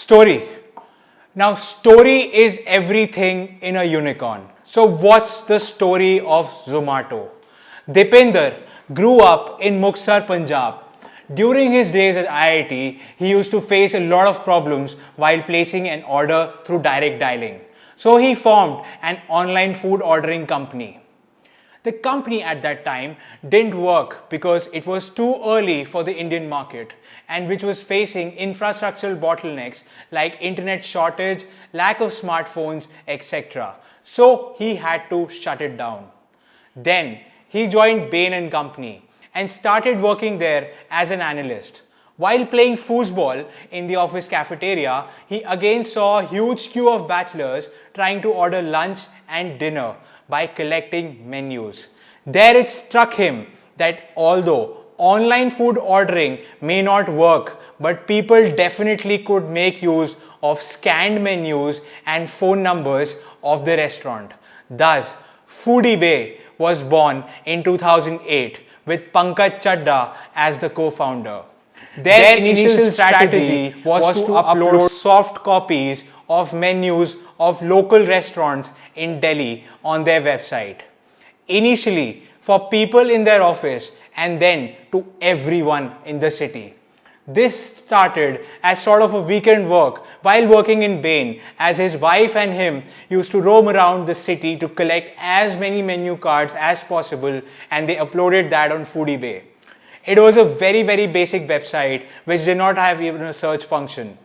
Story. Now, story is everything in a unicorn. So, what's the story of Zomato? Dipinder grew up in Muktsar, Punjab. During his days at IIT, he used to face a lot of problems while placing an order through direct dialing. So, he formed an online food ordering company. The company at that time didn't work because it was too early for the Indian market and which was facing infrastructural bottlenecks like internet shortage, lack of smartphones, etc. So he had to shut it down. Then he joined Bain and Company and started working there as an analyst. While playing foosball in the office cafeteria, he again saw a huge queue of bachelors trying to order lunch and dinner by collecting menus. There it struck him that although online food ordering may not work, but people definitely could make use of scanned menus and phone numbers of the restaurant. Thus, Foodie Bay was born in 2008 with Pankaj Chadda as the co-founder. Their initial strategy was to upload soft copies of menus of local restaurants in Delhi on their website. Initially for people in their office and then to everyone in the city. This started as sort of a weekend work while working in Bain, as his wife and him used to roam around the city to collect as many menu cards as possible, and they uploaded that on Foodie Bay. It was a very basic website which did not have even a search function.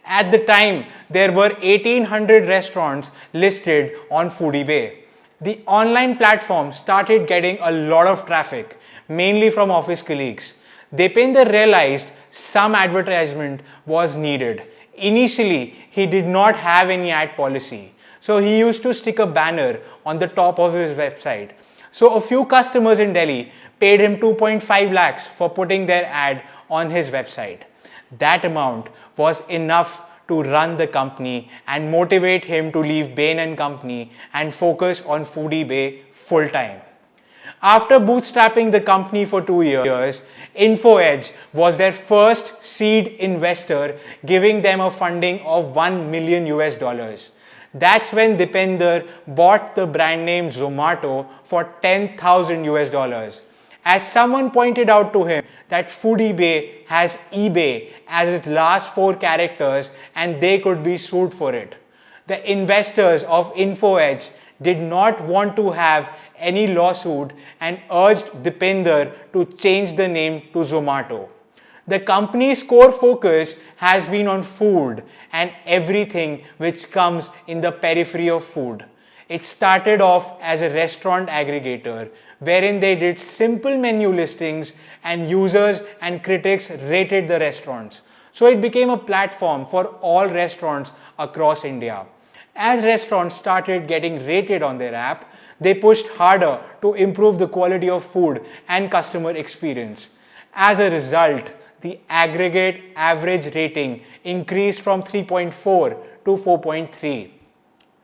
At the time, there were 1800 restaurants listed on Foodie Bay. The online platform started getting a lot of traffic, mainly from office colleagues. Deepinder realized some advertisement was needed. Initially, he did not have any ad policy, so he used to stick a banner on the top of his website. So a few customers in Delhi paid him 2.5 lakhs for putting their ad on his website. That amount was enough to run the company and motivate him to leave Bain and Company and focus on Foodie Bay full time. After bootstrapping the company for 2 years, InfoEdge was their first seed investor, giving them a funding of $1 million US. That's when Dipinder bought the brand name Zomato for $10,000 US. As someone pointed out to him that Foodie Bay has eBay as its last 4 characters and they could be sued for it. The investors of InfoEdge did not want to have any lawsuit and urged Dipinder to change the name to Zomato. The company's core focus has been on food and everything which comes in the periphery of food. It started off as a restaurant aggregator wherein they did simple menu listings and users and critics rated the restaurants. So it became a platform for all restaurants across India. As restaurants started getting rated on their app, they pushed harder to improve the quality of food and customer experience. As a result, the aggregate average rating increased from 3.4 to 4.3.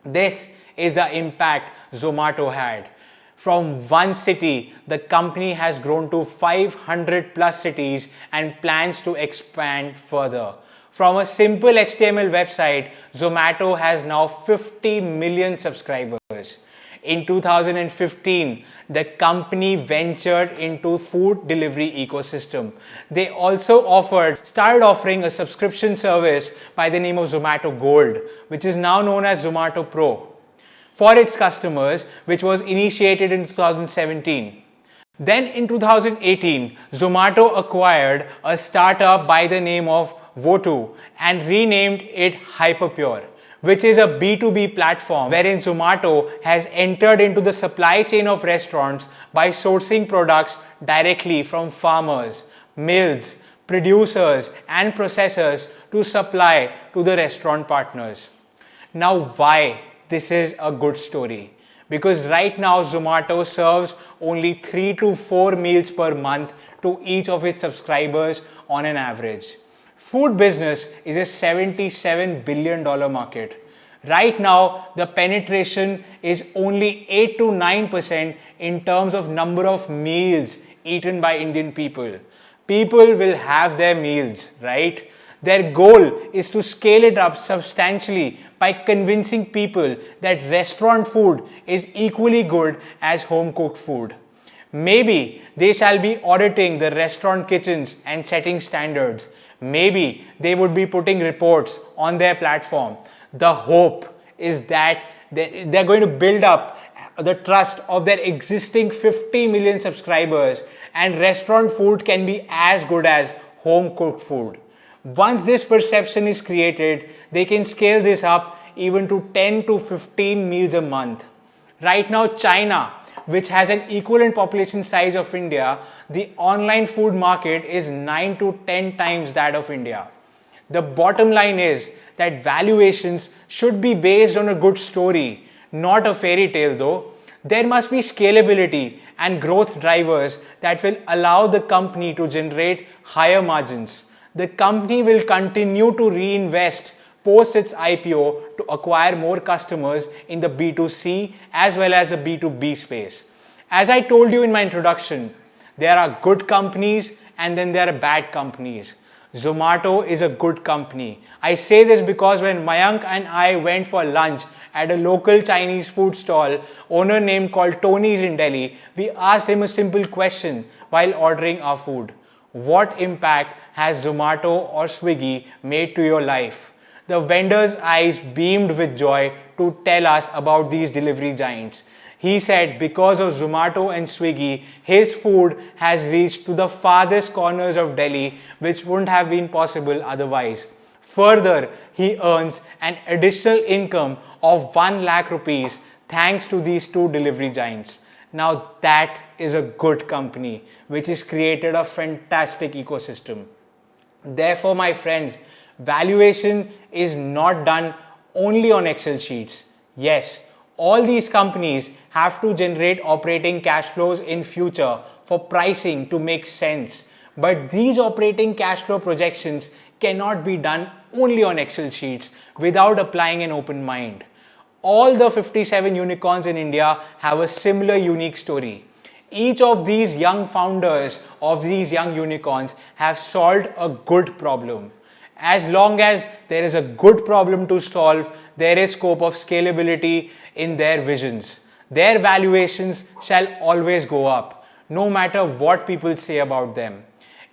This is the impact Zomato had. From one city, the company has grown to 500 plus cities and plans to expand further. From a simple HTML website, Zomato has now 50 million subscribers. In 2015, the company ventured into food delivery ecosystem. They also started offering a subscription service by the name of Zomato Gold, which is now known as Zomato Pro, for its customers, which was initiated in 2017. Then in 2018, Zomato acquired a startup by the name of Votu and renamed it Hyperpure, which is a B2B platform wherein Zomato has entered into the supply chain of restaurants by sourcing products directly from farmers, mills, producers and processors to supply to the restaurant partners. Now, why this is a good story? Because right now Zomato serves only 3 to 4 meals per month to each of its subscribers on an average. Food business is a $77 billion market. Right now, the penetration is only 8 to 9% in terms of number of meals eaten by Indian people. People will have their meals, right? Their goal is to scale it up substantially by convincing people that restaurant food is equally good as home cooked food. Maybe they shall be auditing the restaurant kitchens and setting standards. Maybe they would be putting reports on their platform. The hope is that they're going to build up the trust of their existing 50 million subscribers, and restaurant food can be as good as home cooked food. Once this perception is created, they can scale this up even to 10 to 15 meals a month. Right now, China, which has an equivalent population size of India, the online food market is 9 to 10 times that of India. The bottom line is that valuations should be based on a good story, not a fairy tale though. There must be scalability and growth drivers that will allow the company to generate higher margins. The company will continue to reinvest post its IPO to acquire more customers in the B2C as well as the B2B space. As I told you in my introduction, there are good companies and then there are bad companies. Zomato is a good company. I say this because when Mayank and I went for lunch at a local Chinese food stall, owner name called Tony's in Delhi, we asked him a simple question while ordering our food. What impact has Zomato or Swiggy made to your life? The vendor's eyes beamed with joy to tell us about these delivery giants. He said because of Zomato and Swiggy, his food has reached to the farthest corners of Delhi, which wouldn't have been possible otherwise. Further, he earns an additional income of 1 lakh rupees thanks to these two delivery giants. Now that is a good company which has created a fantastic ecosystem. Therefore, my friends, valuation is not done only on Excel sheets. Yes, all these companies have to generate operating cash flows in future for pricing to make sense. But these operating cash flow projections cannot be done only on Excel sheets without applying an open mind. All the 57 unicorns in India have a similar unique story. Each of these young founders of these young unicorns have solved a good problem. As long as there is a good problem to solve, there is scope of scalability in their visions. Their valuations shall always go up, no matter what people say about them.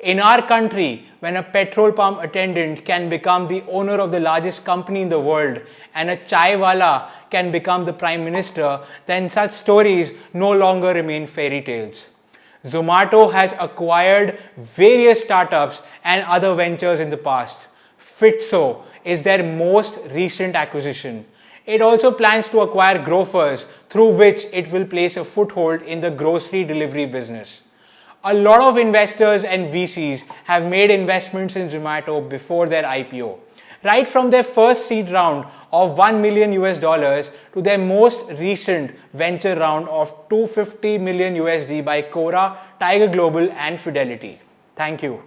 In our country, when a petrol pump attendant can become the owner of the largest company in the world and a chai wala can become the prime minister, then such stories no longer remain fairy tales. Zomato has acquired various startups and other ventures in the past. Fitso is their most recent acquisition. It also plans to acquire Grofers, through which it will place a foothold in the grocery delivery business. A lot of investors and VCs have made investments in Zomato before their IPO. Right from their first seed round of $1 million to their most recent venture round of $250 million by Quora, Tiger Global and Fidelity. Thank you.